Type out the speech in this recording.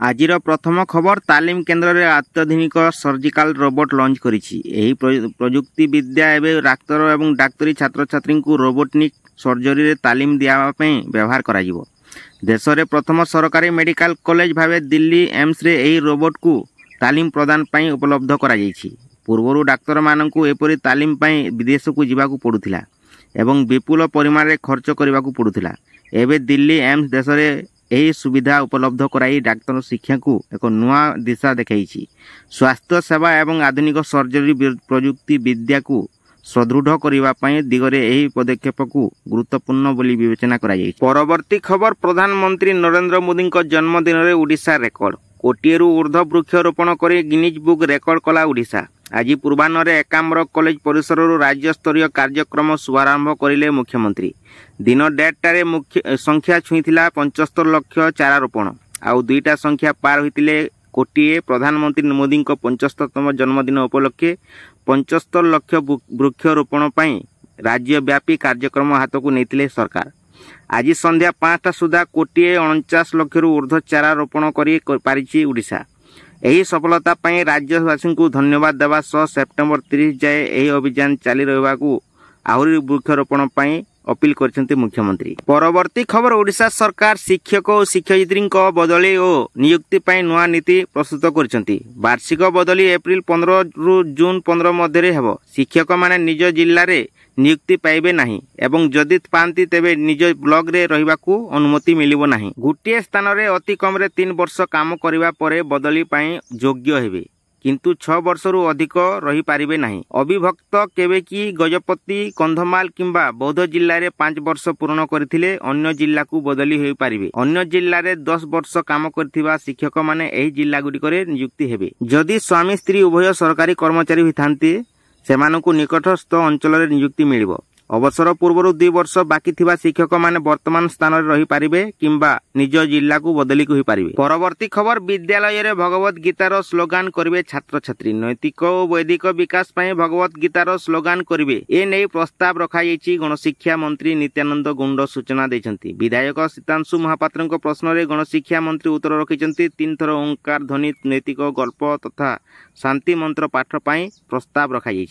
आजिर प्रथम खबर तालीम केन्द्र में अत्याधुनिक सर्जिकल रोबोट लॉन्च करिछि। एही प्रजुक्ति विद्या एवं डाक्तर और डाक्तरी छात्र छात्री को रोबोटिक सर्जरी रे तालीम दिया व्यवहार करा जिवो। देश में प्रथम सरकारी मेडिकल कॉलेज भावे दिल्ली एम्स रे एही रोबोट को तालीम प्रदान पई उपलब्ध करा जाइछि। पूर्वरु डाक्तर माननकु एपरि तालीम पई विदेश को जिबाकु पडुथिला एवं विपुल परिमाण रे खर्च करबाकु पडुथिला। एबे दिल्ली एम्स देश में यही सुविधा उपलब्ध कराई डाक्तर शिक्षा को एक नुआ दिशा देखाई। स्वास्थ्य सेवा एवं आधुनिक सर्जरी प्रजुक्ति विद्या को सुदृढ़ करने दिगरे यही पदक्षेप को गुरुत्वपूर्ण बोली विवेचना करा जायछि। परवर्ती खबर प्रधानमंत्री नरेंद्र मोदी जन्मदिन में ओडिशा रेकर्ड। कोटिएरु ऊर्ध्व वृक्षरोपण कर गिनीज बुक रेकर्ड कला ओडिशा। आज पूर्वाह्न एकाम्र कॉलेज परिसर राज्य स्तरीय कार्यक्रम शुभारंभ करिले मुख्यमंत्री। दिन 1:30 मुख्य संख्या छुईथिला 75 लाख चारा रोपण आउ दुईटा संख्या पार होइतिले कोटिए। प्रधानमंत्री मोदी 75तम जन्मदिन उपलक्षे 75 लाख वृक्षरोपण पई राज्यव्यापी कार्यक्रम हाथ को नेतिले सरकार। आज संध्या 5टा सुधा कोटिए 49 लाख ऊर्ध्व चारा रोपण करी पारिछि ओडिशा। यही सफलता पई राज्यवासी को धन्यवाद देवा सह सेप्टेम्बर 30 जाए यही अभियान चाली रहिबा को आहुरी वृक्षरोपण पई अपील करछन्ते मुख्यमंत्री। परवर्ती खबर ओडिशा सरकार शिक्षक और शिक्षयित्री बदली और नियुक्ति पई नुआ नीति प्रस्तुत करछन्ती। वार्षिक बदली एप्रिल 15 रु जून 15 मध्य हेबो। शिक्षक माने निज जिल्ला रे नियुक्ति पाइबे नाही एवं जदि पांती तेबे निज ब्लॉक रे रहिबाकू अनुमति मिलिबो नाही। गोटे स्थान रे अति कम रे 3 वर्ष काम करिबा परे बदली पई योग्य हेबे किंतु 6 वर्ष रु अधिक रही पारिबे नाही। अविभक्त केबे की गजपति कंधमाल किंबा बौद्ध जिल्ला रे 5 वर्ष पूर्ण करथिले अन्य जिल्ला को बदली होई पारिबे। अन्य जिल्ला रे 10 वर्ष काम करथिबा शिक्षक माने एही जिल्ला गुडी करे नियुक्ति हेबे। जदि स्वामी स्त्री उभय सरकारी कर्मचारी होइथांती सेमानकु निकटस्थ अंचल रे नियुक्ति मिलिबो। अवसर पूर्व 2 वर्ष बाकी थिबा शिक्षक माने वर्तमान स्थान रे रही पारिबे किंबा निज जिल्ला को बदली होई पारिबे। परवर्ती खबर विद्यालय रे भगवत गीतार स्लोगान करिवे छात्र छात्री। नैतिक और वैदिक विकास पई भगवत गीतार स्लोगान करिवे ए नै प्रस्ताव रखा जायछि। गणशिक्षा मंत्री नित्यानंद गुंड सूचना दैछन्ति। विधायक सीतांशु महापात्रଙ୍କ प्रश्न रे गणशिक्षा मंत्री उत्तर रखिछन्ति। 3 थर ओंकार ध्वनि नैतिक गल्प तथा शांति मंत्र पाठ पई प्रस्ताव रखा जायछि।